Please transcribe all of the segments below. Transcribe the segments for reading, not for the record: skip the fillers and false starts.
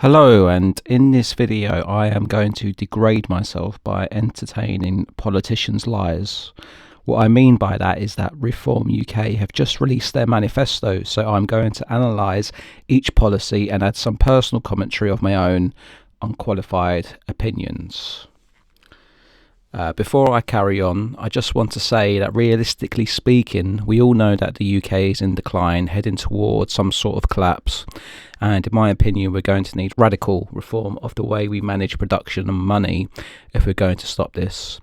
Hello, and in this video I am going to degrade myself by entertaining politicians' lies. What I mean by that is that Reform UK have just released their manifesto, so I'm going to analyse each policy and add some personal commentary of my own unqualified opinions. Before I carry on, I just want to say that realistically speaking, we all know that the UK is in decline, heading towards some sort of collapse. And in my opinion, we're going to need radical reform of the way we manage production and money if we're going to stop this.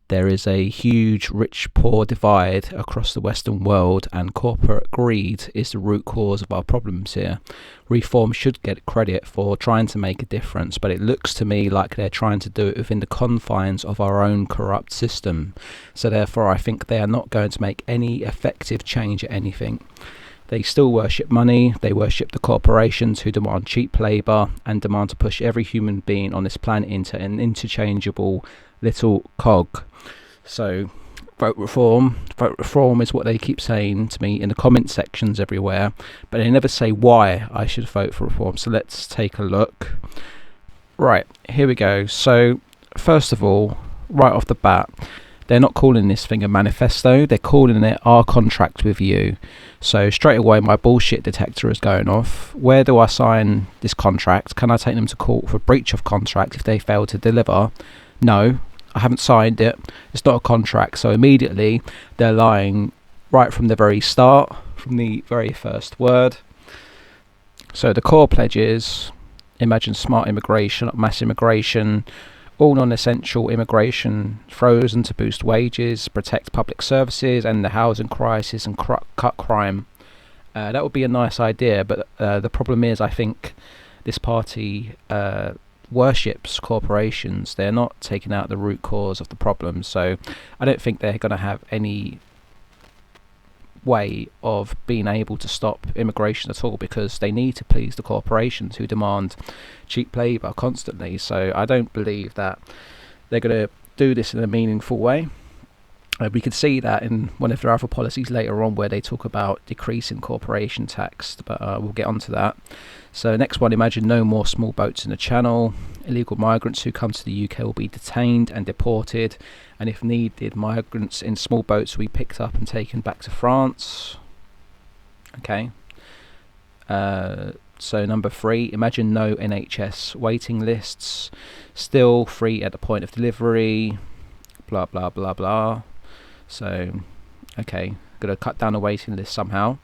There is a huge rich-poor divide across the Western world, and corporate greed is the root cause of our problems here. Reform should get credit for trying to make a difference, but it looks to me like they're trying to do it within the confines of our own corrupt system. So therefore, I think they are not going to make any effective change at anything. They still worship money, they worship the corporations who demand cheap labour and demand to push every human being on this planet into an interchangeable little cog. So vote reform is what they keep saying to me in the comment sections everywhere, but they never say why I should vote for reform. So let's take a look. Right, here we go. So first of all, right off the bat, they're not calling this thing a manifesto, they're calling it our contract with you. So straight away my bullshit detector is going off. Where do I sign this contract? Can I take them to court for breach of contract if they fail to deliver? No, I haven't signed it. It's not a contract. So immediately they're lying right from the very start, from the very first word. So the core pledges: imagine smart immigration, not mass immigration, all non-essential immigration frozen to boost wages, protect public services, end the housing crisis, and cut crime. That would be a nice idea, but the problem is I think this party worships corporations. They're not taking out the root cause of the problem, so I don't think they're going to have any way of being able to stop immigration at all, because they need to please the corporations who demand cheap labour constantly. So I don't believe that they're going to do this in a meaningful way. We could see that in one of their other policies later on where they talk about decreasing corporation tax, but we'll get onto that. So next one, imagine no more small boats in the Channel. Illegal migrants who come to the UK will be detained and deported, and if needed, migrants in small boats will be picked up and taken back to France. Okay. So number 3, imagine no NHS waiting lists, still free at the point of delivery, blah blah blah blah. So okay, gotta cut down the waiting list somehow.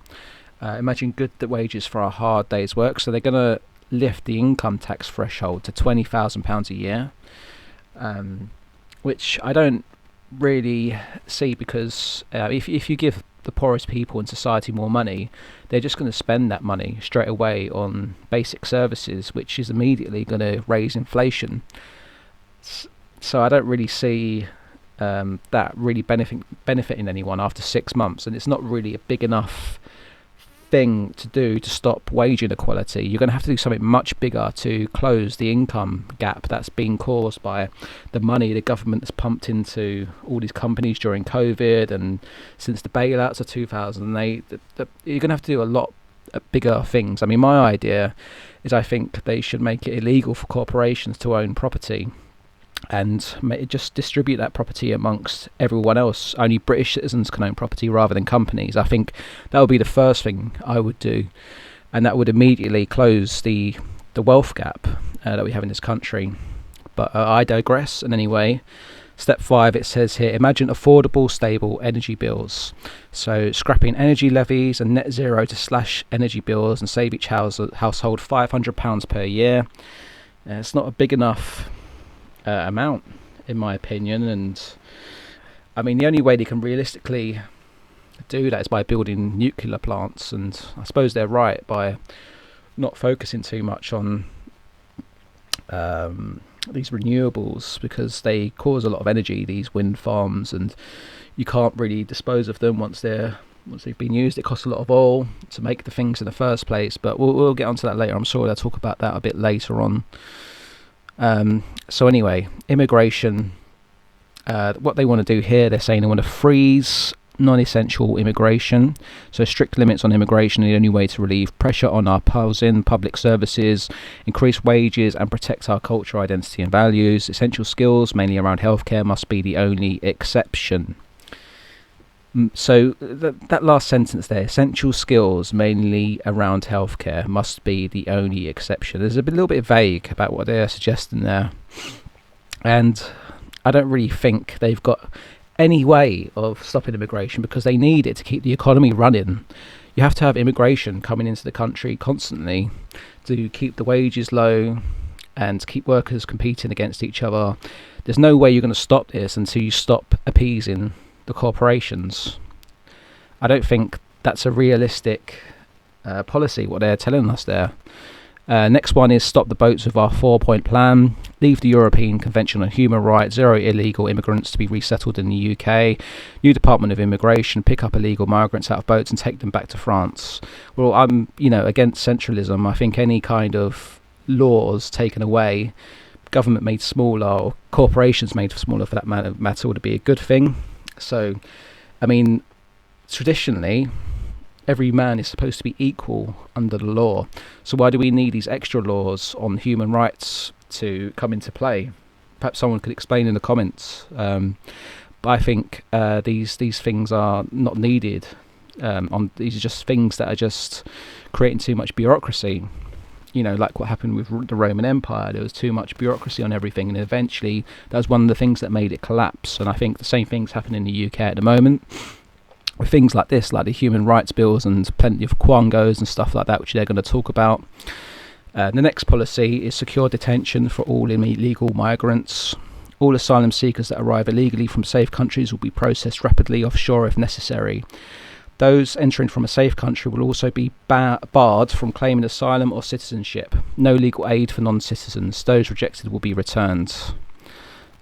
Imagine good wages for a hard day's work. So they're gonna lift the income tax threshold to £20,000 a year, which I don't really see, because if you give the poorest people in society more money, they're just going to spend that money straight away on basic services, which is immediately going to raise inflation. So I don't really see that really benefiting anyone after 6 months, and it's not really a big enough thing to do to stop wage inequality. You're going to have to do something much bigger to close the income gap that's been caused by the money the government has pumped into all these companies during COVID and since the bailouts of 2008. You're going to have to do a lot bigger things. I mean, my idea is I think they should make it illegal for corporations to own property and just distribute that property amongst everyone else. Only British citizens can own property rather than companies. I think that would be the first thing I would do, and that would immediately close the wealth gap that we have in this country. But I digress. And anyway, step 5, it says here, imagine affordable, stable energy bills. So scrapping energy levies and net zero to slash energy bills and save each household £500 per year. It's not a big enough amount, in my opinion, and I mean the only way they can realistically do that is by building nuclear plants, and I suppose they're right by not focusing too much on these renewables, because they cause a lot of energy, these wind farms, and you can't really dispose of them once they've been used. It costs a lot of oil to make the things in the first place, but we'll get onto that later. I'm sure they'll talk about that a bit later on. So anyway, immigration, what they want to do here, they're saying they want to freeze non-essential immigration. So strict limits on immigration are the only way to relieve pressure on our housing, public services, increase wages and protect our culture, identity and values. Essential skills, mainly around healthcare, must be the only exception. So that last sentence there, essential skills mainly around healthcare must be the only exception. There's a little bit vague about what they're suggesting there. And I don't really think they've got any way of stopping immigration, because they need it to keep the economy running. You have to have immigration coming into the country constantly to keep the wages low and to keep workers competing against each other. There's no way you're going to stop this until you stop appeasing the corporations. I don't think that's a realistic policy, what they're telling us there. Next one is stop the boats with our 4-point plan, leave the European Convention on Human Rights, zero illegal immigrants to be resettled in the UK, new Department of Immigration, pick up illegal migrants out of boats and take them back to France. Well, I'm against centralism. I think any kind of laws taken away, government made smaller, or corporations made smaller for that matter, would be a good thing. So, I mean, traditionally, every man is supposed to be equal under the law. So why do we need these extra laws on human rights to come into play? Perhaps someone could explain in the comments. But I think these things are not needed. These are just things that are just creating too much bureaucracy. Like what happened with the Roman Empire. There was too much bureaucracy on everything, and eventually that was one of the things that made it collapse. And I think the same thing's happening in the UK at the moment, with things like this, like the human rights bills and plenty of quangos and stuff like that, which they're going to talk about. The next policy is secure detention for all illegal migrants. All asylum seekers that arrive illegally from safe countries will be processed rapidly offshore if necessary. Those entering from a safe country will also be barred from claiming asylum or citizenship. No legal aid for non-citizens. Those rejected will be returned.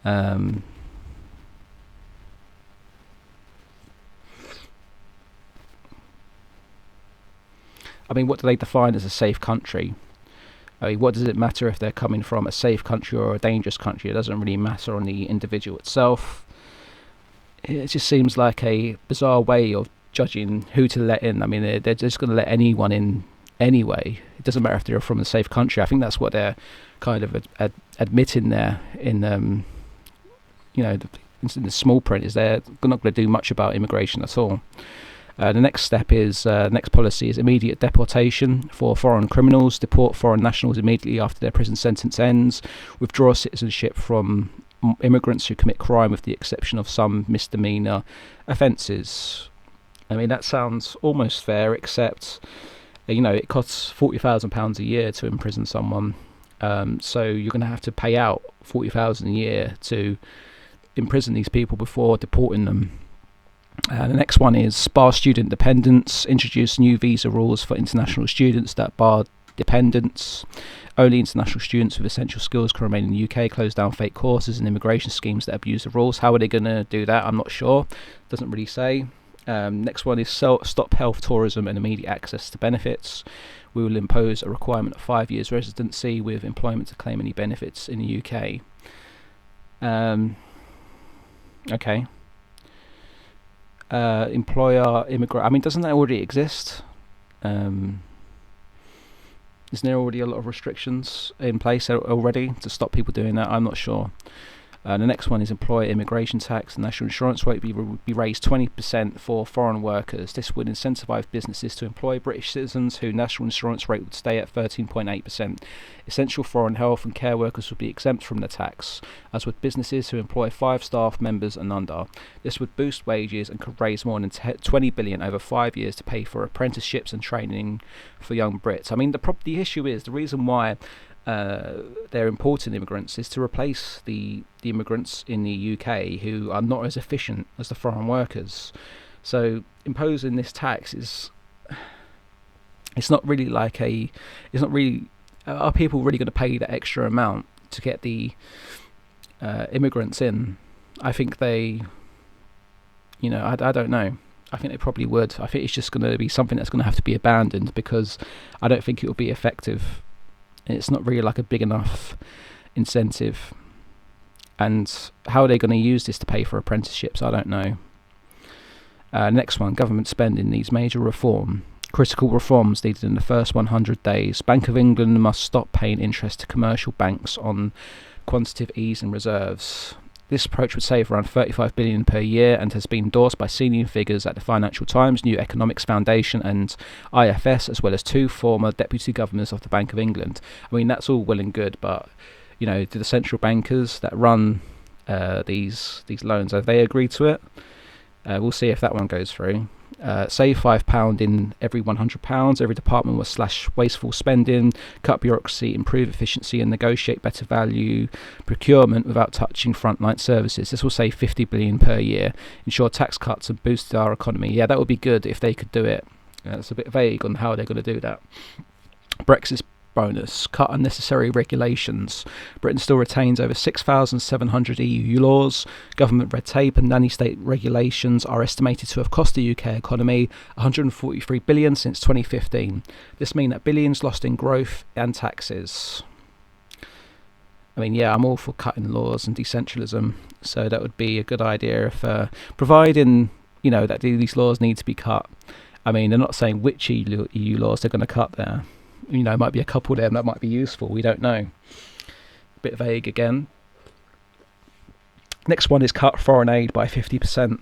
I mean, what do they define as a safe country? I mean, what does it matter if they're coming from a safe country or a dangerous country? It doesn't really matter on the individual itself. It just seems like a bizarre way of judging who to let in. I mean, they're just going to let anyone in anyway. It doesn't matter if they're from a safe country. I think that's what they're kind of admitting there in the small print, is they're not going to do much about immigration at all. The next step is next policy is immediate deportation for foreign criminals. Deport foreign nationals immediately after their prison sentence ends. Withdraw citizenship from immigrants who commit crime, with the exception of some misdemeanor offences. I mean, that sounds almost fair, except it costs £40,000 a year to imprison someone. So you're going to have to pay out £40,000 a year to imprison these people before deporting them. The next one is bar student dependents. Introduce new visa rules for international students that bar dependents. Only international students with essential skills can remain in the UK. Close down fake courses and immigration schemes that abuse the rules. How are they going to do that? I'm not sure. Doesn't really say. Next one is stop health tourism and immediate access to benefits. We will impose a requirement of 5 years residency with employment to claim any benefits in the UK. Okay. Employer immigrant. I mean, doesn't that already exist? Isn't there already a lot of restrictions in place already to stop people doing that? I'm not sure. The next one is employer immigration tax. The national insurance rate would be raised 20% for foreign workers. This would incentivise businesses to employ British citizens, whose national insurance rate would stay at 13.8%. Essential foreign health and care workers would be exempt from the tax, as would businesses who employ 5 staff members and under. This would boost wages and could raise more than $20 billion over 5 years to pay for apprenticeships and training for young Brits. I mean, the issue is, the reason why they're importing immigrants is to replace the immigrants in the UK who are not as efficient as the foreign workers. So imposing this tax it's not really are people really going to pay that extra amount to get the immigrants in? I think they, I don't know. I think they probably would. I think it's just going to be something that's going to have to be abandoned, because I don't think it will be effective. It's not really like a big enough incentive. And how are they going to use this to pay for apprenticeships? I don't know. Next one, government spending needs major reform. Critical reforms needed in the first 100 days. Bank of England must stop paying interest to commercial banks on quantitative easing reserves. This approach would save around 35 billion per year and has been endorsed by senior figures at the Financial Times, New Economics Foundation and IFS, as well as 2 former deputy governors of the Bank of England. I mean, that's all well and good, but do the central bankers that run these loans, have they agreed to it? We'll see if that one goes through. Save £5 in every £100. Every department will slash wasteful spending, cut bureaucracy, improve efficiency, and negotiate better value procurement without touching frontline services. This will save 50 billion per year. Ensure tax cuts and boost our economy. Yeah, that would be good if they could do it. It's a bit vague on how they're going to do that. Brexit bonus, cut unnecessary regulations. Britain still retains over 6,700 EU laws. Government red tape and nanny state regulations are estimated to have cost the UK economy 143 billion since 2015. This means that billions lost in growth and taxes. I mean, yeah, I'm all for cutting laws and decentralism, so that would be a good idea if providing that these laws need to be cut. I mean, they're not saying which EU laws they're going to cut there. It might be a couple of them that might be useful. We don't know. A bit vague again. Next one is cut foreign aid by 50%.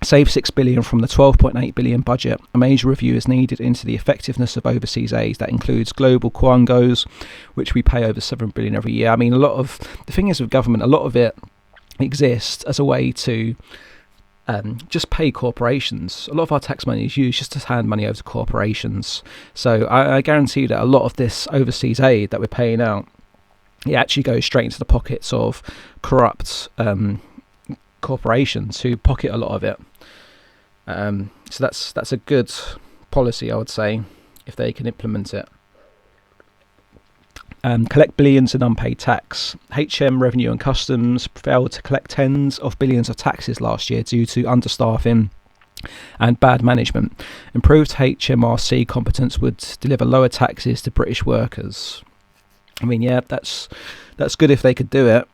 Save 6 billion from the 12.8 billion budget. A major review is needed into the effectiveness of overseas aid. That includes global quangos, which we pay over 7 billion every year. I mean, the thing is with government, a lot of it exists as a way to just pay corporations. A lot of our tax money is used just to hand money over to corporations. So I guarantee you that a lot of this overseas aid that we're paying out, it actually goes straight into the pockets of corrupt corporations who pocket a lot of it. So that's a good policy, I would say, if they can implement it. Collect billions in unpaid tax. HM Revenue and Customs failed to collect tens of billions of taxes last year due to understaffing and bad management. Improved HMRC competence would deliver lower taxes to British workers. I mean, yeah, that's good if they could do it.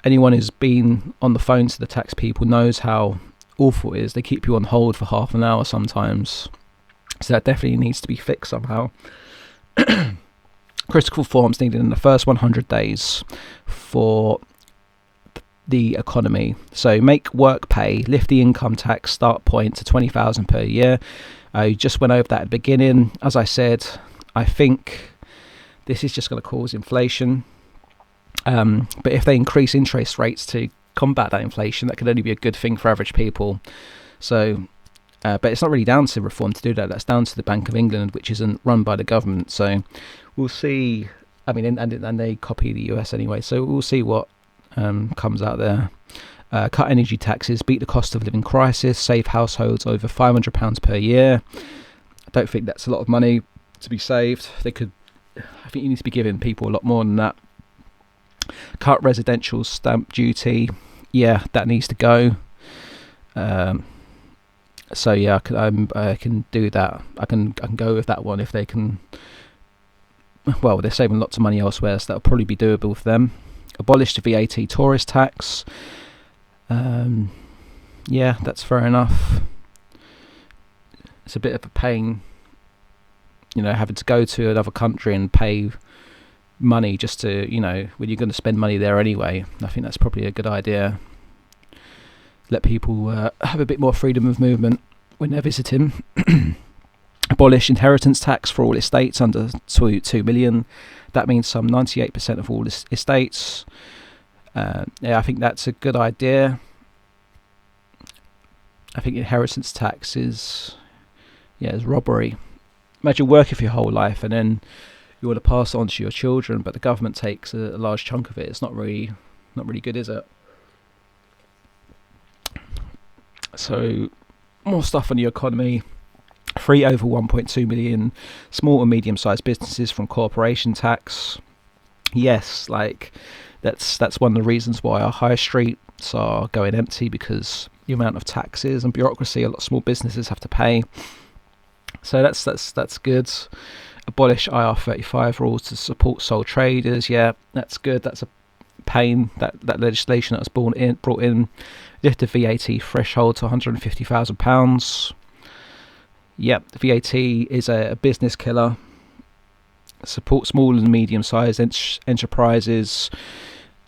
Anyone who's been on the phone to the tax people knows how awful it is. They keep you on hold for half an hour sometimes. So that definitely needs to be fixed somehow. Critical reforms needed in the first 100 days for the economy. So make work pay, lift the income tax start point to 20,000 per year. I just went over that at the beginning. As I said, I think this is just going to cause inflation. But if they increase interest rates to combat that inflation, that could only be a good thing for average people. So but it's not really down to reform to do that. That's down to the Bank of England, which isn't run by the government. So we'll see. I mean, and they copy the US anyway. So we'll see what comes out there. Cut energy taxes, beat the cost of living crisis, save households over £500 per year. I don't think that's a lot of money to be saved. I think you need to be giving people a lot more than that. Cut residential stamp duty. Yeah, that needs to go. So yeah, I can do that. I can go with that one if they can. Well, they're saving lots of money elsewhere, so that'll probably be doable for them. Abolish the VAT tourist tax. Yeah, that's fair enough. It's a bit of a pain, having to go to another country and pay money just to, when you're going to spend money there anyway. I think that's probably a good idea. Let people have a bit more freedom of movement when they're visiting. Abolish inheritance tax for all estates under 2 million. That means some 98% of all estates. Yeah, I think that's a good idea. I think inheritance tax is robbery. Imagine working for your whole life and then you want to pass it on to your children, but the government takes a large chunk of it. It's not really good, is it? So, more stuff on the economy. Free over 1.2 million small and medium-sized businesses from corporation tax. Yes, that's one of the reasons why our high streets are going empty, because the amount of taxes and bureaucracy a lot of small businesses have to pay. So that's good. Abolish IR35 rules to support sole traders. Yeah, that's good. That's a pain, that legislation that was brought in, lift the VAT threshold to £150,000. Yep, the VAT is a business killer. Support small and medium-sized enterprises.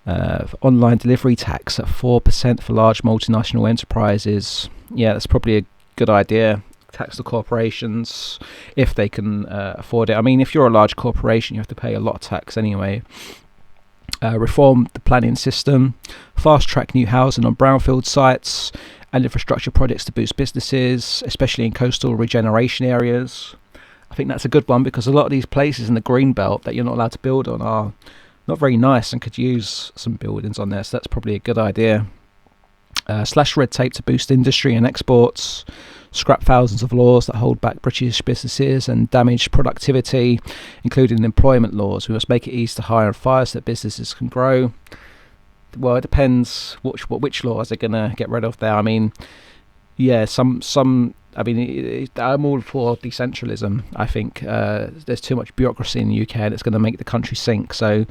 Online delivery tax at 4% for large multinational enterprises. Yeah, that's probably a good idea. Tax the corporations if they can afford it. I mean, if you're a large corporation, you have to pay a lot of tax anyway. Reform the planning system. Fast track new housing on brownfield sites and infrastructure projects to boost businesses, especially in coastal regeneration areas. I think that's a good one because a lot of these places in the green belt that you're not allowed to build on are not very nice and could use some buildings on there, so that's probably a good idea. Slash red tape to boost industry and exports. Scrap thousands of laws that hold back British businesses and damage productivity, including employment laws. We must make it easy to hire and fire so that businesses can grow. Well, it depends which laws they're going to get rid of there. I mean, yeah, some. I'm all for decentralism. I think there's too much bureaucracy in the UK and it's going to make the country sink. So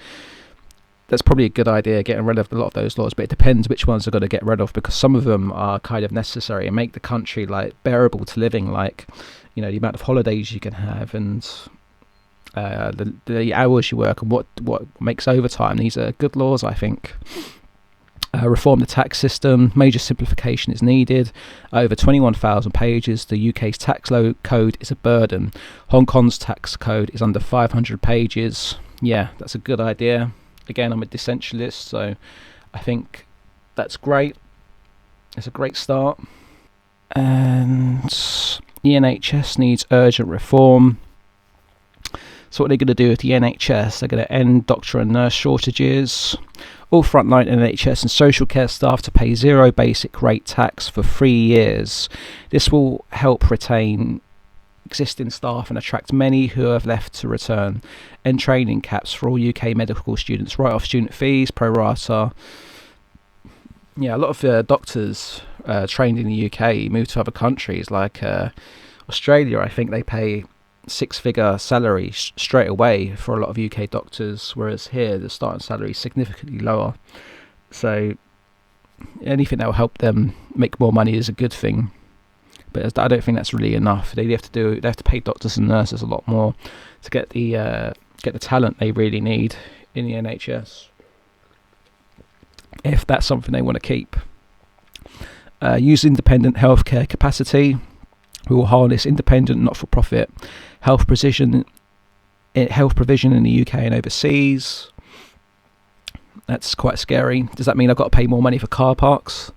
that's probably a good idea, getting rid of a lot of those laws. But it depends which ones are going to get rid of, because some of them are kind of necessary and make the country like bearable to living. Like, you know, the amount of holidays you can have and the hours you work and what makes overtime. These are good laws, I think. Reform the tax system. Major simplification is needed. Over 21,000 pages. The UK's tax code is a burden. Hong Kong's tax code is under 500 pages. Yeah, that's a good idea. Again, I'm a decentralist, so I think that's great. It's a great start. And the NHS needs urgent reform. So what they're going to do with the NHS, they're going to end doctor and nurse shortages. All frontline NHS and social care staff to pay zero basic rate tax for 3 years. This will help retain existing staff and attract many who have left to return. End training caps for all UK medical students. Write off student fees, pro rata. Yeah, a lot of doctors trained in the UK move to other countries like Australia. I think they pay six-figure salary straight away for a lot of UK doctors, whereas here the starting salary is significantly lower. So anything that will help them make more money is a good thing, but I don't think that's really enough. They have to pay doctors and nurses a lot more to get the talent they really need in the NHS, if that's something they want to keep. Use independent healthcare capacity. We will harness independent, not-for-profit health provision in the UK and overseas. That's quite scary. Does that mean I've got to pay more money for car parks?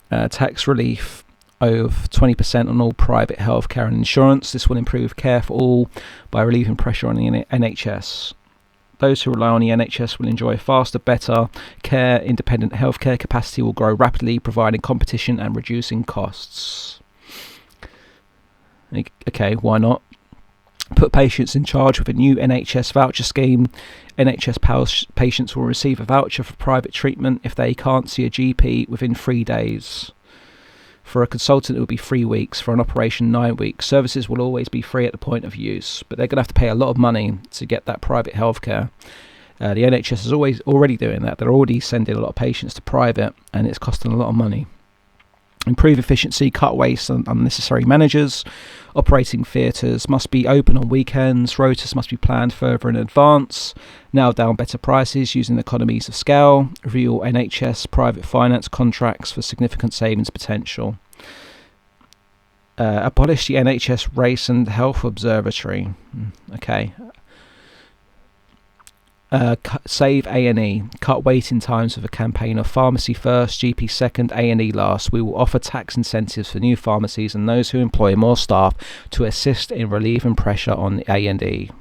Tax relief of 20% on all private healthcare and insurance. This will improve care for all by relieving pressure on the NHS. Those who rely on the NHS will enjoy faster, better care. Independent healthcare capacity will grow rapidly, providing competition and reducing costs. Okay, why not? Put patients in charge with a new NHS voucher scheme. NHS patients will receive a voucher for private treatment if they can't see a GP within 3 days. For a consultant, it will be 3 weeks. For an operation, 9 weeks. Services will always be free at the point of use, but they're going to have to pay a lot of money to get that private healthcare. The NHS is already doing that. They're already sending a lot of patients to private, and it's costing a lot of money. Improve efficiency, cut waste and unnecessary managers. Operating theatres must be open on weekends. Rotas must be planned further in advance. Nail down better prices using economies of scale. Review all NHS private finance contracts for significant savings potential. Abolish the NHS Race and Health Observatory. Okay. Save A&E. Cut waiting times with a campaign of pharmacy first, GP second, A&E last. We will offer tax incentives for new pharmacies and those who employ more staff to assist in relieving pressure on A&E.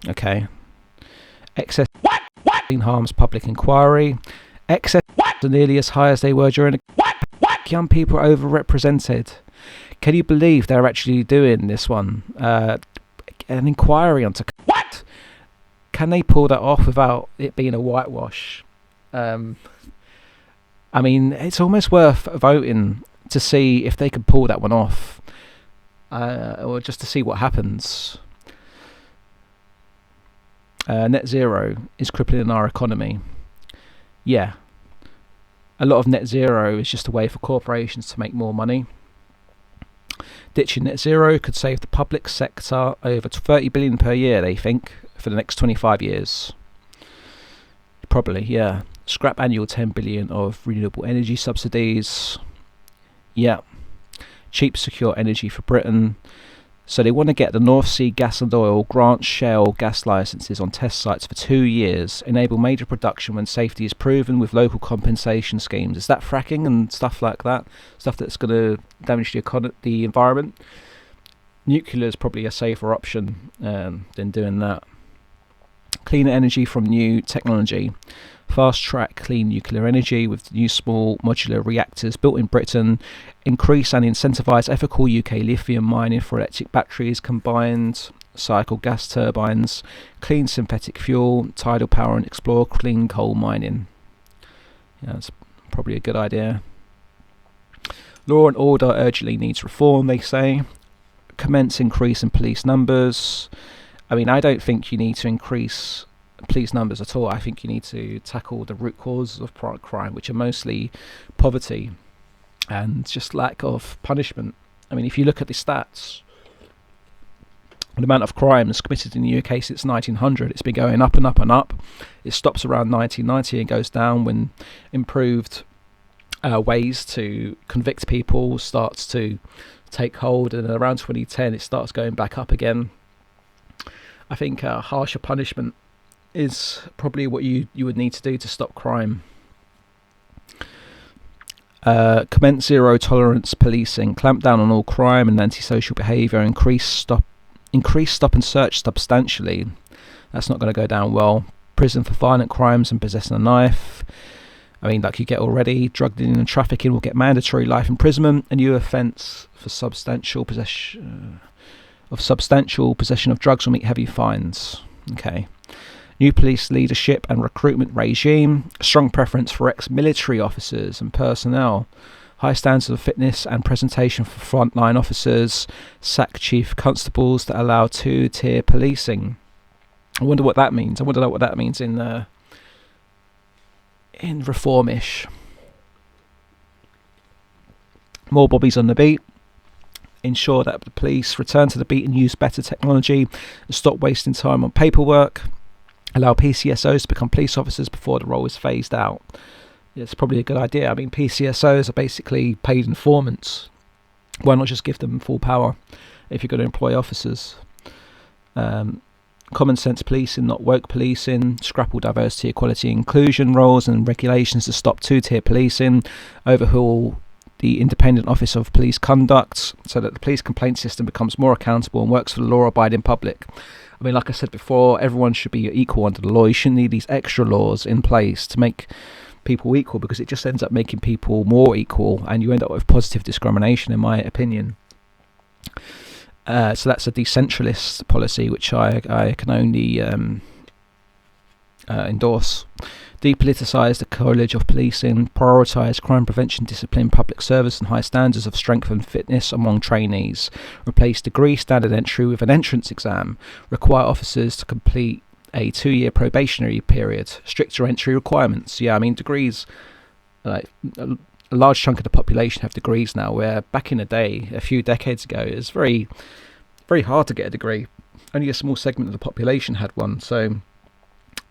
Okay. Excess harms public inquiry. Excess are nearly as high as they were during young people are overrepresented. Can you believe they're actually doing this one? An inquiry onto can they pull that off without it being a whitewash? I mean, it's almost worth voting to see if they can pull that one off, or just to see what happens. Net zero is crippling our economy. Yeah, a lot of net zero is just a way for corporations to make more money. Ditching net zero could save the public sector over 30 billion per year, they think, for the next 25 years. Probably, yeah. Scrap annual 10 billion of renewable energy subsidies. Yeah. Cheap, secure energy for Britain. So they want to get the North Sea gas and oil, grant shale gas licenses on test sites for 2 years, enable major production when safety is proven with local compensation schemes. Is that fracking and stuff like that? Stuff that's going to damage the environment? Nuclear is probably a safer option than doing that. Cleaner energy from new technology. Fast track clean nuclear energy with new small modular reactors built in Britain. Increase and incentivise ethical UK lithium mining for electric batteries, combined cycle gas turbines, clean synthetic fuel, tidal power, and explore clean coal mining. Yeah, that's probably a good idea. Law and order urgently needs reform, they say. Commence increase in police numbers. I mean, I don't think you need to increase police numbers at all. I think you need to tackle the root causes of crime, which are mostly poverty and just lack of punishment. I mean, if you look at the stats, the amount of crimes committed in the UK since 1900, it's been going up and up and up. It stops around 1990 and goes down when improved ways to convict people starts to take hold, and around 2010 it starts going back up again. I think harsher punishment is probably what you would need to do to stop crime. Commence zero tolerance policing, clamp down on all crime and antisocial behaviour, increase stop and search substantially. That's not going to go down well. Prison for violent crimes and possessing a knife. I mean, like you get already. Drug dealing and trafficking will get mandatory life imprisonment. A new offence for substantial possession of drugs will meet heavy fines. Okay. New police leadership and recruitment regime. Strong preference for ex-military officers and personnel. High standards of fitness and presentation for frontline officers. Sack chief constables that allow two-tier policing. I wonder what that means. I wonder what that means in reformish. More bobbies on the beat. Ensure that the police return to the beat and use better technology and stop wasting time on paperwork. Allow PCSOs to become police officers before the role is phased out. It's probably a good idea. I mean, PCSOs are basically paid informants. Why not just give them full power if you're going to employ officers? Common sense policing, not woke policing. Scrap all diversity, equality, inclusion roles and regulations to stop two-tier policing. Overhaul the Independent Office of Police Conduct so that the police complaint system becomes more accountable and works for the law-abiding public. I mean, like I said before, everyone should be equal under the law. You shouldn't need these extra laws in place to make people equal, because it just ends up making people more equal and you end up with positive discrimination, in my opinion. So that's a decentralist policy, which I can only endorse. Depoliticise the College of Policing, prioritise crime prevention, discipline, public service and high standards of strength and fitness among trainees. Replace degree standard entry with an entrance exam. Require officers to complete a 2-year probationary period. Stricter entry requirements. Yeah, I mean, degrees, like a large chunk of the population have degrees now, where back in the day, a few decades ago, it was very, very hard to get a degree. Only a small segment of the population had one, so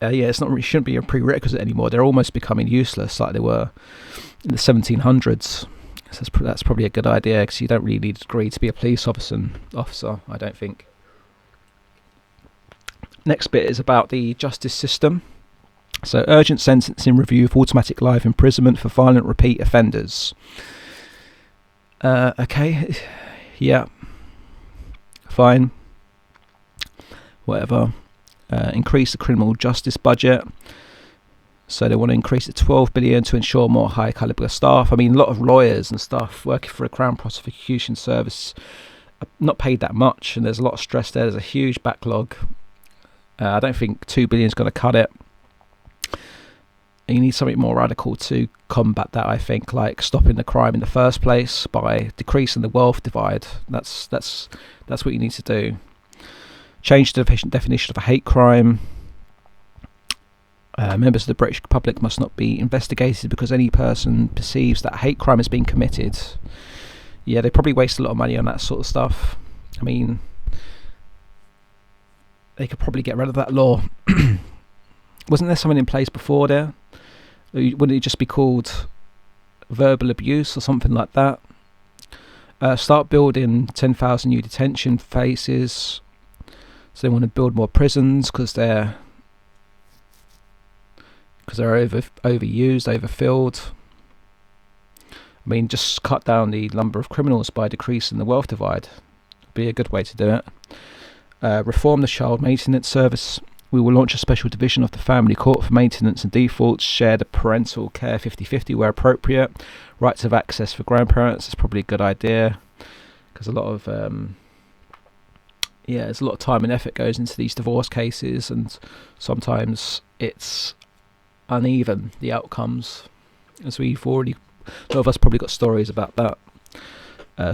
it's not really, shouldn't be a prerequisite anymore. They're almost becoming useless, like they were in the 1700s. So that's probably a good idea, because you don't really need a degree to be a police officer, I don't think. Next bit is about the justice system. So, urgent sentencing review of automatic life imprisonment for violent repeat offenders. Okay, yeah, fine, whatever. Increase the criminal justice budget. So they want to increase it to 12 billion to ensure more high caliber staff. I mean, a lot of lawyers and stuff working for a Crown Prosecution Service are not paid that much, and there's a lot of stress there. There's a huge backlog. I don't think 2 billion is going to cut it. You need something more radical to combat that, I think, like stopping the crime in the first place by decreasing the wealth divide. That's what you need to do. Change the definition of a hate crime. Members of the British public must not be investigated because any person perceives that a hate crime has been committed. Yeah, they probably waste a lot of money on that sort of stuff. I mean, they could probably get rid of that law. Wasn't there something in place before there? Wouldn't it just be called verbal abuse or something like that? Start building 10,000 new detention places. So they want to build more prisons because they're overused, overfilled. I mean, just cut down the number of criminals by decreasing the wealth divide. Be a good way to do it. Reform the child maintenance service. We will launch a special division of the family court for maintenance and defaults. Share the parental care 50-50 where appropriate. Rights of access for grandparents is probably a good idea, because a lot of there's a lot of time and effort goes into these divorce cases, and sometimes it's uneven, the outcomes, as a lot of us probably got stories about that.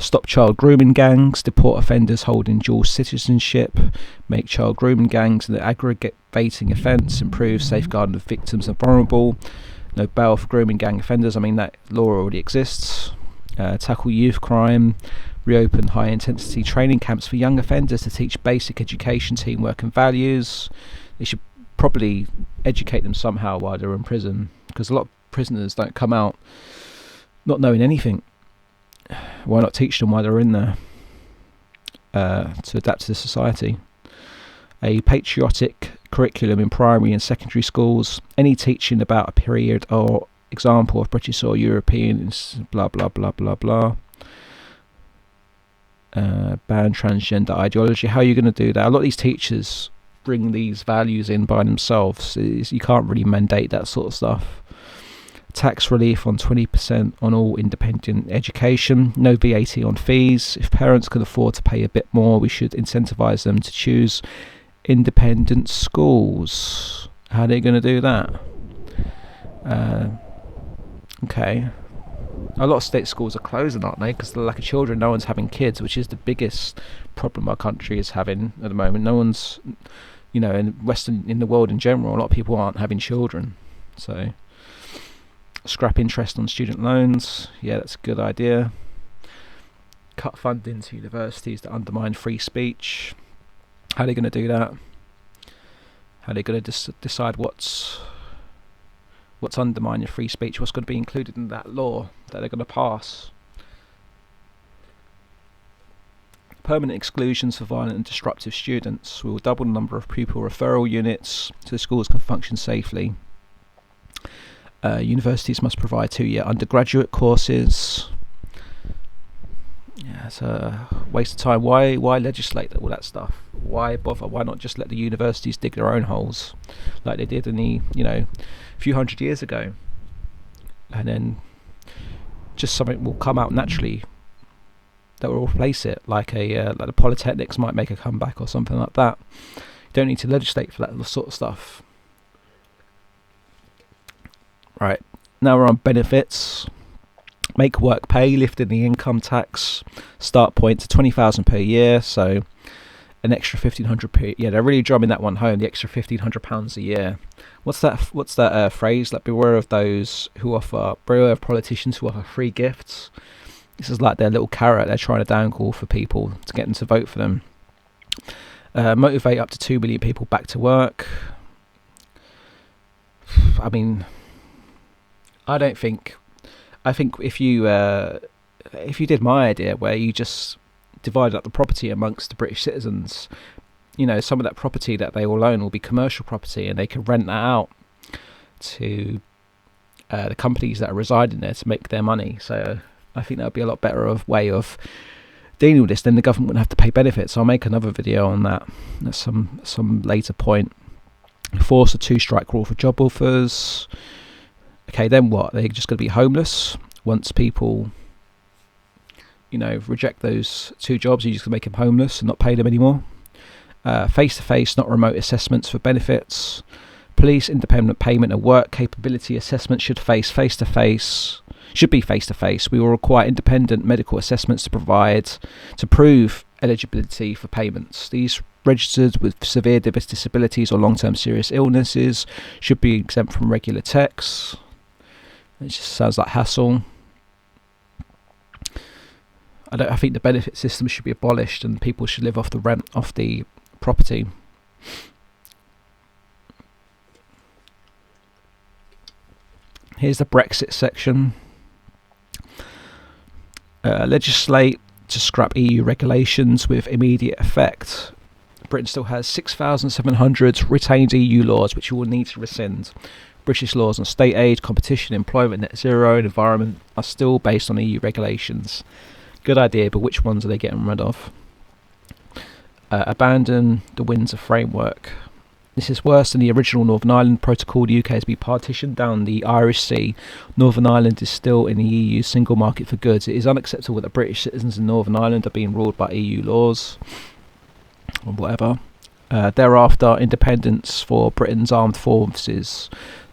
Stop child grooming gangs, deport offenders holding dual citizenship, make child grooming gangs an aggravating offence, improve safeguarding of victims and vulnerable, no bail for grooming gang offenders. I mean, that law already exists. Tackle youth crime, reopen high intensity training camps for young offenders to teach basic education, teamwork and values. They should probably educate them somehow while they're in prison, because a lot of prisoners don't come out not knowing anything. Why not teach them while they're in there, to adapt to the society? A patriotic curriculum in primary and secondary schools. Any teaching about a period or example of British or European blah blah blah blah blah. Ban transgender ideology. How are you going to do that? A lot of these teachers bring these values in by themselves. You can't really mandate that sort of stuff. Tax relief on 20% on all independent education. No VAT on fees. If parents can afford to pay a bit more, we should incentivise them to choose independent schools. How are they going to do that? Okay. A lot of state schools are closing, aren't they? Because of the lack of children. No one's having kids, which is the biggest problem our country is having at the moment. No one's, in the world in general, a lot of people aren't having children. So, scrap interest on student loans. Yeah, that's a good idea. Cut funding to universities that undermine free speech. How are they going to do that? How are they going to decide what's undermining free speech? What's going to be included in that law that they're going to pass? Permanent exclusions for violent and disruptive students. We will double the number of pupil referral units so the schools can function safely. Universities must provide 2-year undergraduate courses. Yeah, it's a waste of time. Why legislate all that stuff? Why bother? Why not just let the universities dig their own holes, like they did in the a few hundred years ago, and then just something will come out naturally that will replace it, like the polytechnics might make a comeback or something like that. You don't need to legislate for that sort of stuff. Right, now we're on benefits. Make work pay, lifting the income tax start point to 20,000 per year, so an extra 1,500 per. Yeah, they're really drumming that one home. The extra £1,500 a year. What's that phrase? Like, beware of politicians who offer free gifts. This is like their little carrot they're trying to dangle for people to get them to vote for them. Motivate up to 2 million people back to work. I mean, I think if you did my idea where you just divided up the property amongst the British citizens, some of that property that they all own will be commercial property, and they can rent that out to the companies that are residing there to make their money. So I think that would be a lot better way of dealing with this. Then the government wouldn't have to pay benefits. I'll make another video on that at some later point. Force a 2-strike rule for job offers. Okay, then what? They're just going to be homeless once people, reject those 2 jobs. You're just going to make them homeless and not pay them anymore. Face-to-face, not remote assessments for benefits. Police independent payment and work capability assessment should be face-to-face. We will require independent medical assessments to prove eligibility for payments. These registered with severe disabilities or long-term serious illnesses should be exempt from regular tax. It just sounds like hassle. I think the benefit system should be abolished and people should live off the rent off the property. Here's the Brexit section. Legislate to scrap EU regulations with immediate effect. Britain still has 6,700 retained EU laws which you will need to rescind. British laws on state aid, competition, employment, net zero and environment are still based on EU regulations. Good idea, but which ones are they getting rid of? Abandon the Windsor Framework. This is worse than the original Northern Ireland Protocol. The UK has been partitioned down the Irish Sea. Northern Ireland is still in the EU single market for goods. It is unacceptable that British citizens in Northern Ireland are being ruled by EU laws or whatever. Thereafter, independence for Britain's armed forces.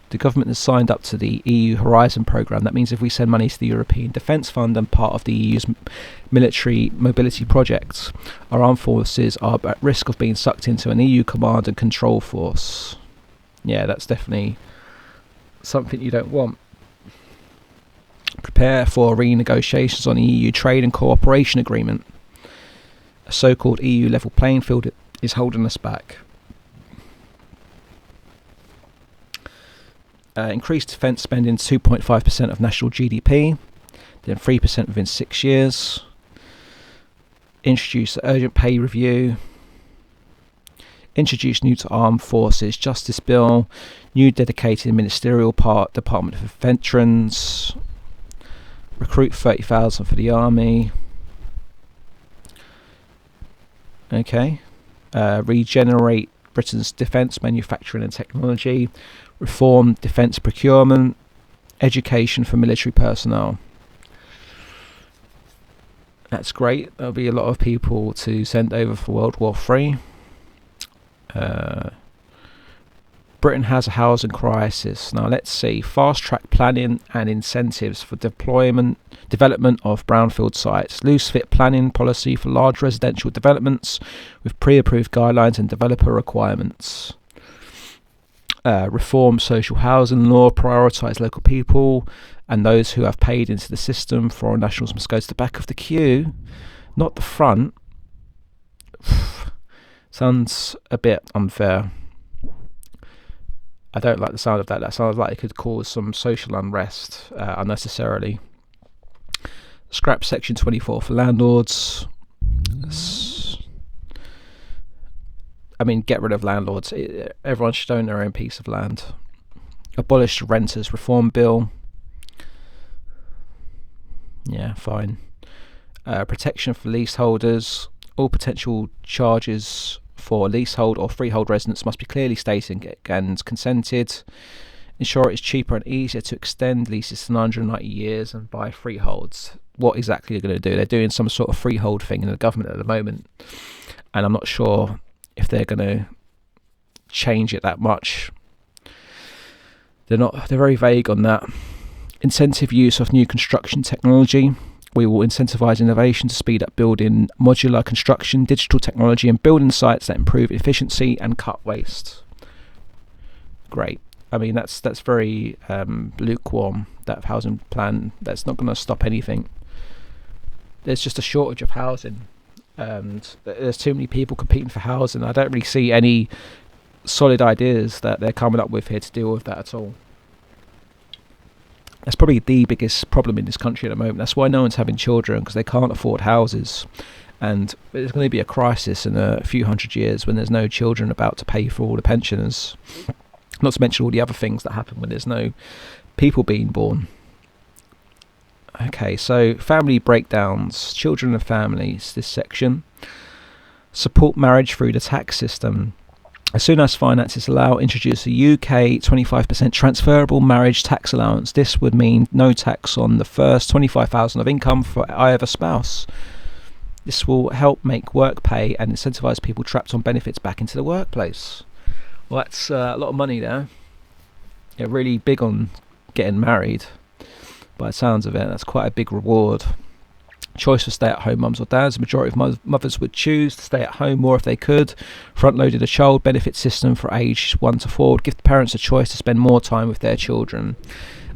The government has signed up to the EU Horizon programme. That means if we send money to the European Defence Fund and part of the EU's military mobility projects, our armed forces are at risk of being sucked into an EU command and control force. Yeah, that's definitely something you don't want. Prepare for renegotiations on the EU trade and cooperation agreement. A so-called EU level playing field is holding us back. Increased defence spending 2.5% of national GDP, then 3% within 6 years. Introduce the urgent pay review. Introduce new to armed forces justice bill. New dedicated ministerial department for veterans. Recruit 30,000 for the army. Okay. Regenerate Britain's defence manufacturing and technology. Reform defence procurement, education for military personnel. That's great. There'll be a lot of people to send over for World War III. Britain has a housing crisis. Now let's see. Fast track planning and incentives for development of brownfield sites. Loose fit planning policy for large residential developments with pre-approved guidelines and developer requirements. Reform social housing law, prioritise local people and those who have paid into the system. Foreign nationals must go to the back of the queue, not the front. Sounds a bit unfair. I don't like the sound of that. That sounds like it could cause some social unrest unnecessarily. Scrap section 24 for landlords. I mean, get rid of landlords. Everyone should own their own piece of land. Abolish the renters reform bill. Yeah, fine. Protection for leaseholders. All potential charges for leasehold or freehold residents must be clearly stated and consented. Ensure it's cheaper and easier to extend leases to 990 years and buy freeholds. What exactly they're going to do? They're doing some sort of freehold thing in the government at the moment, and I'm not sure if they're going to change it that much. They're very vague on that. Incentive use of new construction technology. We will incentivise innovation to speed up building, modular construction, digital technology and building sites that improve efficiency and cut waste. Great. I mean, that's very lukewarm, that housing plan. That's not going to stop anything. There's just a shortage of housing. And there's too many people competing for housing. I don't really see any solid ideas that they're coming up with here to deal with that at all. That's probably the biggest problem in this country at the moment. That's why no one's having children, because they can't afford houses. And there's going to be a crisis in a few hundred years when there's no children about to pay for all the pensioners. Not to mention all the other things that happen when there's no people being born. Okay, so family breakdowns, children and families, this section. Support marriage through the tax system. As soon as finances allow, introduce a UK 25% transferable marriage tax allowance. This would mean no tax on the first $25,000 of income for either spouse. This will help make work pay and incentivise people trapped on benefits back into the workplace. Well, that's a lot of money there. They're really big on getting married. By the sounds of it, that's quite a big reward. Choice for stay-at-home mums or dads. The majority of mothers would choose to stay at home more if they could. Front-loaded a child benefit system for age 1 to 4 would give the parents a choice to spend more time with their children.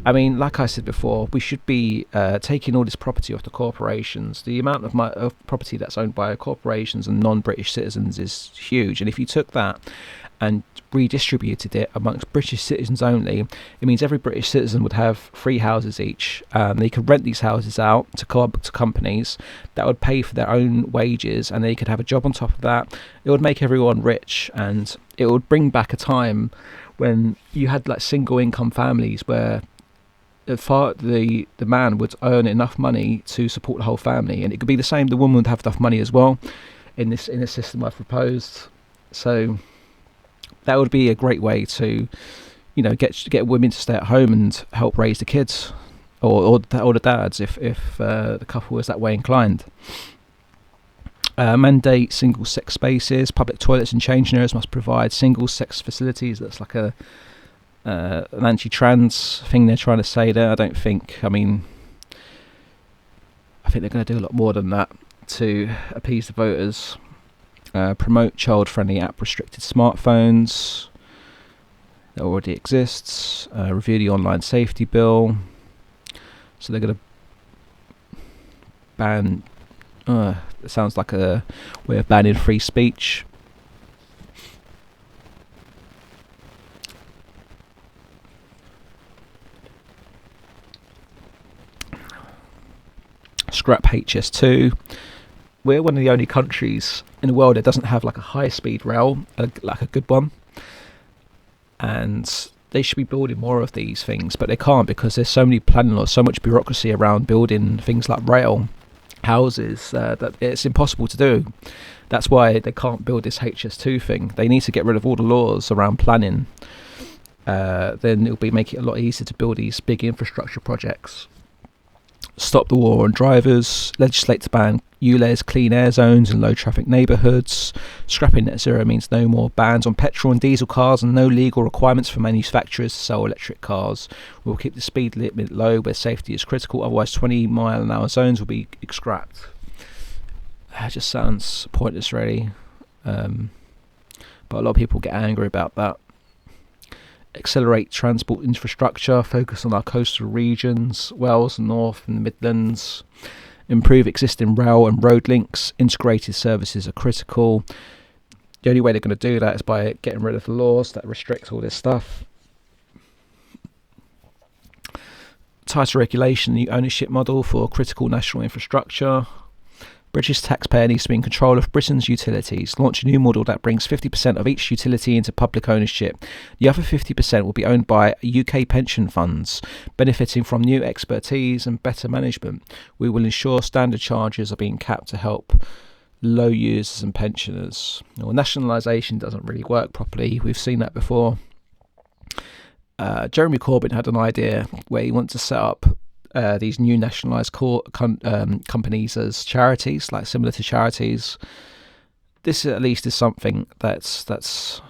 I mean, like I said before, we should be taking all this property off the corporations. The amount of property that's owned by corporations and non-British citizens is huge. And if you took that and redistributed it amongst British citizens only, it means every British citizen would have 3 houses each. They could rent these houses out to companies that would pay for their own wages, and they could have a job on top of that. It would make everyone rich, and it would bring back a time when you had like single income families where the man would earn enough money to support the whole family, and it could be the same. The woman would have enough money as well in this system I've proposed. So that would be a great way to, get women to stay at home and help raise the kids, or the dads if the couple was that way inclined. Mandate single-sex spaces. Public toilets and changing areas must provide single-sex facilities. That's like an anti-trans thing they're trying to say there. I think they're going to do a lot more than that to appease the voters. Promote child-friendly app-restricted smartphones. That already exists. Review the online safety bill. So they're going to ban... it sounds like a way of banning free speech. Scrap HS2. We're one of the only countries in the world that doesn't have like a high-speed rail, like a good one. And they should be building more of these things, but they can't because there's so many planning laws, so much bureaucracy around building things like rail houses that it's impossible to do. That's why they can't build this HS2 thing. They need to get rid of all the laws around planning. Then it'll make it a lot easier to build these big infrastructure projects. Stop the war on drivers. Legislate to ban ULEZ clean air zones in low traffic neighbourhoods. Scrapping net zero means no more bans on petrol and diesel cars and no legal requirements for manufacturers to sell electric cars. We'll keep the speed limit low where safety is critical, otherwise 20-mile-an-hour zones will be scrapped. That just sounds pointless, really. But a lot of people get angry about that. Accelerate transport infrastructure, focus on our coastal regions, Wales, North and the Midlands. Improve existing rail and road links. Integrated services are critical. The only way they're going to do that is by getting rid of the laws that restrict all this stuff. Tighter regulation, the ownership model for critical national infrastructure. British taxpayer needs to be in control of Britain's utilities. Launch a new model that brings 50% of each utility into public ownership. The other 50% will be owned by UK pension funds, benefiting from new expertise and better management. We will ensure standard charges are being capped to help low users and pensioners. Well, nationalisation doesn't really work properly. We've seen that before. Jeremy Corbyn had an idea where he wants to set up these new nationalised companies as charities, like similar to charities. This at least is something that's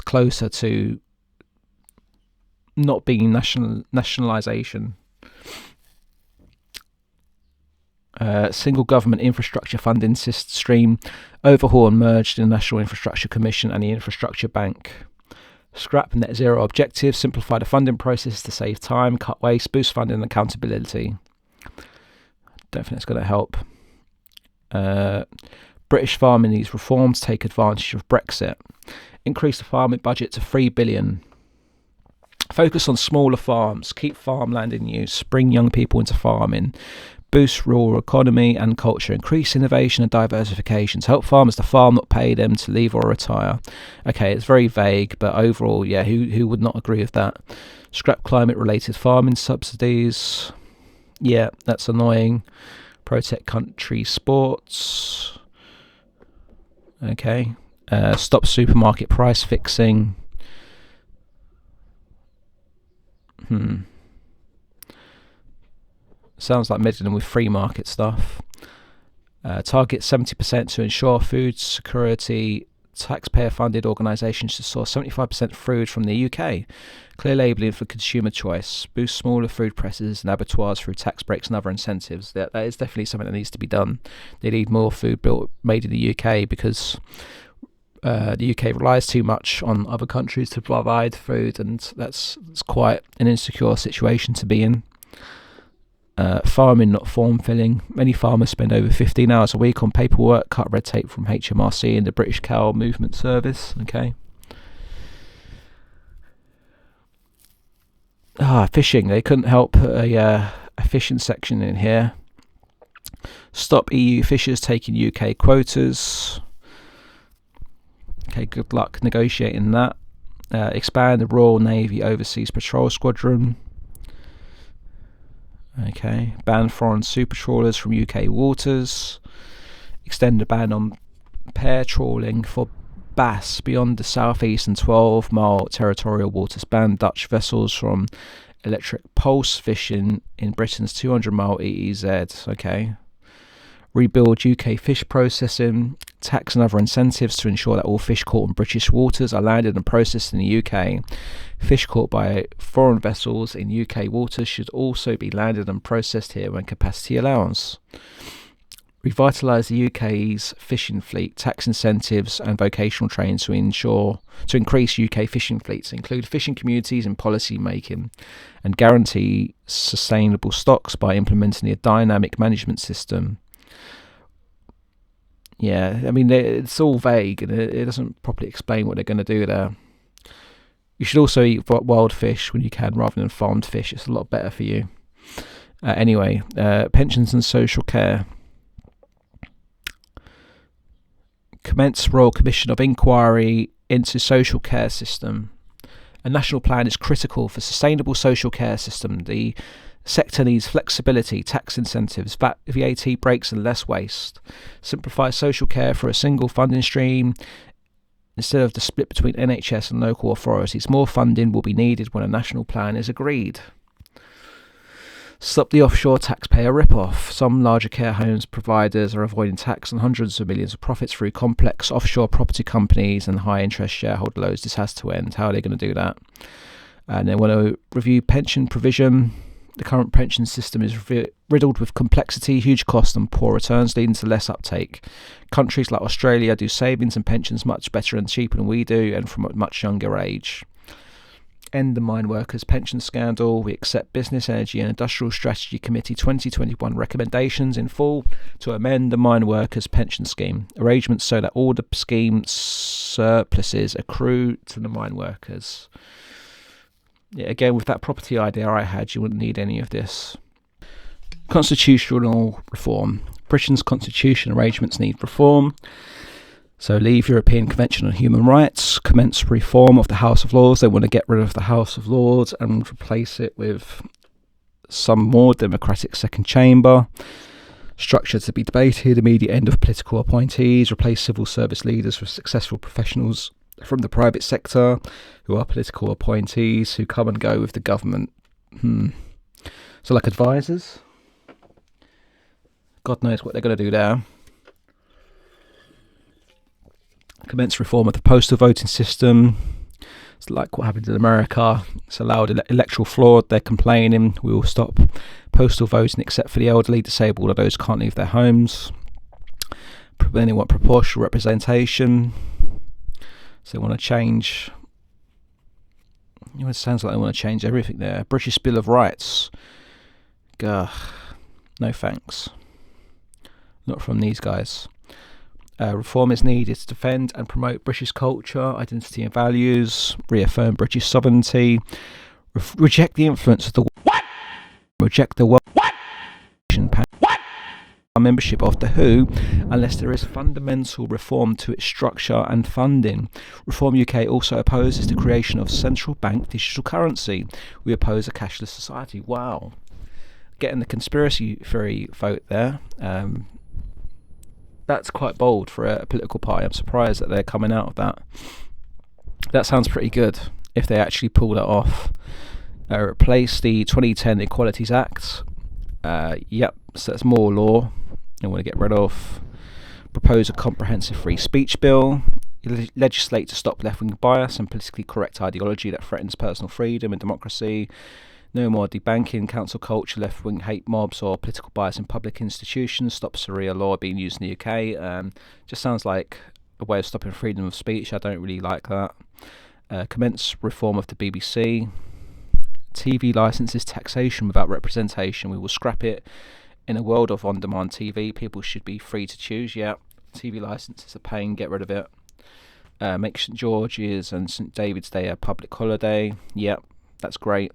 closer to not being nationalisation. Single government infrastructure funding stream, overhaul and merge the National Infrastructure Commission and the Infrastructure Bank. Scrap net zero objectives, simplify the funding process to save time, cut waste, boost funding and accountability. Don't think that's going to help. British farming needs reforms, take advantage of Brexit. Increase the farming budget to $3 billion. Focus on smaller farms, keep farmland in use, bring young people into farming. Boost rural economy and culture, increase innovation and diversification, to help farmers to farm, not pay them to leave or retire. Okay, it's very vague, but overall, yeah, who would not agree with that? Scrap climate-related farming subsidies. Yeah, that's annoying. Protect country sports. Okay. Stop supermarket price fixing. Sounds like meddling with free market stuff. Target 70% to ensure food security taxpayer-funded organisations to source 75% food from the UK. Clear labelling for consumer choice. Boost smaller food presses and abattoirs through tax breaks and other incentives. That is definitely something that needs to be done. They need more food made in the UK because the UK relies too much on other countries to provide food, and that's quite an insecure situation to be in. Farming, not form filling. Many farmers spend over 15 hours a week on paperwork, cut red tape from HMRC and the British Cow Movement Service. Okay. Fishing. They couldn't help put a fishing section in here. Stop EU fishers taking UK quotas. Okay, good luck negotiating that. Expand the Royal Navy Overseas Patrol Squadron. Okay, ban foreign super trawlers from UK waters. Extend the ban on pair trawling for bass beyond the southeastern 12-mile territorial waters. Ban Dutch vessels from electric pulse fishing in Britain's 200-mile EEZ. Okay. Rebuild UK fish processing. Tax and other incentives to ensure that all fish caught in British waters are landed and processed in the UK. Fish caught by foreign vessels in UK waters should also be landed and processed here when capacity allows. Revitalise the UK's fishing fleet. Tax incentives and vocational training to increase UK fishing fleets. Include fishing communities in policy making and guarantee sustainable stocks by implementing a dynamic management system. Yeah, I mean, it's all vague and it doesn't properly explain what they're going to do there. You should also eat wild fish when you can rather than farmed fish. It's a lot better for you. Anyway, pensions and social care. Commence Royal Commission of Inquiry into social care system. A national plan is critical for sustainable social care system. The sector needs flexibility, tax incentives, VAT breaks and less waste. Simplify social care for a single funding stream instead of the split between NHS and local authorities. More funding will be needed when a national plan is agreed. Stop the offshore taxpayer rip-off. Some larger care homes providers are avoiding tax on hundreds of millions of profits through complex offshore property companies and high-interest shareholder loans. This has to end. How are they going to do that? And they want to review pension provision. The current pension system is riddled with complexity, huge costs and poor returns, leading to less uptake. Countries like Australia do savings and pensions much better and cheaper than we do, and from a much younger age. End the mine workers' pension scandal. We accept Business, Energy and Industrial Strategy Committee 2021 recommendations in full to amend the mine workers' pension scheme. Arrangements so that all the scheme surpluses accrue to the mine workers. Yeah, again, with that property idea I had, you wouldn't need any of this. Constitutional reform. Britain's constitution arrangements need reform. So leave European Convention on Human Rights, commence reform of the House of Lords. They want to get rid of the House of Lords and replace it with some more democratic second chamber. Structure to be debated, immediate end of political appointees, replace civil service leaders with successful professionals from the private sector who are political appointees who come and go with the government. So like advisors? God knows what they're going to do there. Commence reform of the postal voting system. It's like what happened in America. It's allowed electoral fraud. They're complaining. We will stop postal voting except for the elderly, disabled, or those who can't leave their homes. Then they want proportional representation. So they want to change. It sounds like they want to change everything there. British Bill of Rights. Gah, no thanks. Not from these guys. Reform is needed to defend and promote British culture, identity and values, reaffirm British sovereignty, reject the influence of the reject the membership of the WHO unless there is fundamental reform to its structure and funding. Reform UK also opposes the creation of central bank digital currency. We oppose a cashless society. Wow. Getting the conspiracy theory vote there. That's quite bold for a political party. I'm surprised that they're coming out of that. That sounds pretty good if they actually pull that off. Replace the 2010 Equalities Act. Yep, so that's more law. I want to get rid of. Propose a comprehensive free speech bill. legislate to stop left-wing bias and politically correct ideology that threatens personal freedom and democracy. No more debanking council culture, left-wing hate mobs, or political bias in public institutions. Stop Sharia law being used in the UK. Just sounds like a way of stopping freedom of speech. I don't really like that. Commence reform of the BBC. TV licenses taxation without representation. We will scrap it. In a world of on-demand TV, people should be free to choose. Yeah, TV license is a pain. Get rid of it. Make St George's and St David's Day a public holiday. Yep, that's great.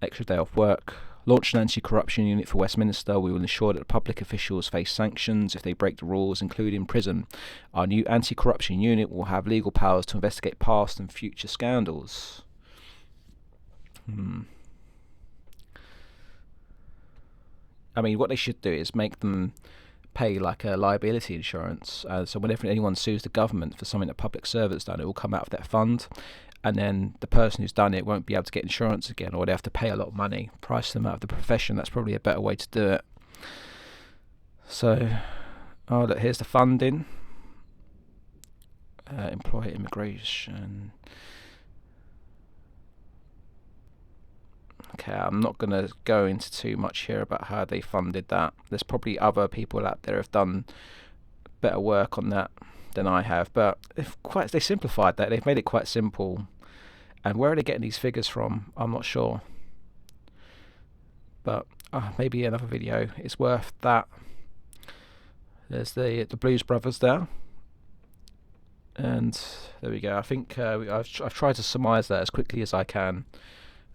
Extra day off work. Launch an anti-corruption unit for Westminster. We will ensure that public officials face sanctions if they break the rules, including prison. Our new anti-corruption unit will have legal powers to investigate past and future scandals. I mean, what they should do is make them pay like a liability insurance. So whenever anyone sues the government for something that public servants done, it will come out of that fund. And then the person who's done it won't be able to get insurance again, or they have to pay a lot of money, price them out of the profession. That's probably a better way to do it. So, look, here's the funding. Employer immigration. Okay, I'm not going to go into too much here about how they funded that. There's probably other people out there who have done better work on that than I have, but they simplified that. They've made it quite simple. And where are they getting these figures from? I'm not sure. But maybe another video is worth that. There's the Blues Brothers there. And there we go. I think I've tried to surmise that as quickly as I can.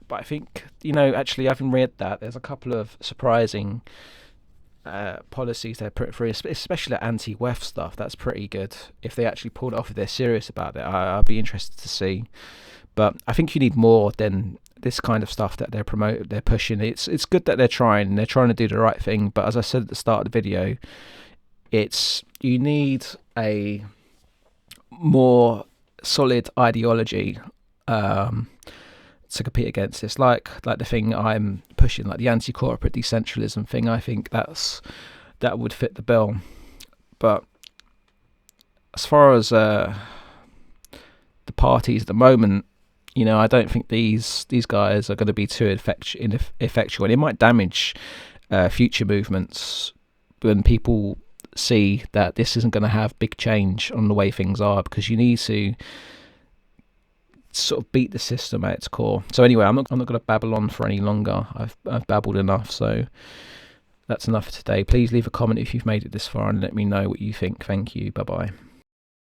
But I think, actually having read that, there's a couple of surprising policies they're putting through, especially the anti-WEF stuff. That's pretty good. If they actually pull it off, if they're serious about it, I'd be interested to see. But I think you need more than this kind of stuff that they're pushing. It's good that they're trying to do the right thing. But as I said at the start of the video, you need a more solid ideology to compete against this, like the thing I'm pushing, like the anti-corporate decentralism thing. I think that would fit the bill. But as far as the parties at the moment, I don't think these guys are going to be too effectual, and it might damage future movements when people see that this isn't going to have big change on the way things are, because you need to sort of beat the system at its core. So anyway, I'm not going to babble on for any longer. I've babbled enough, so that's enough for today. Please leave a comment if you've made it this far and let me know what you think. Thank you. Bye bye.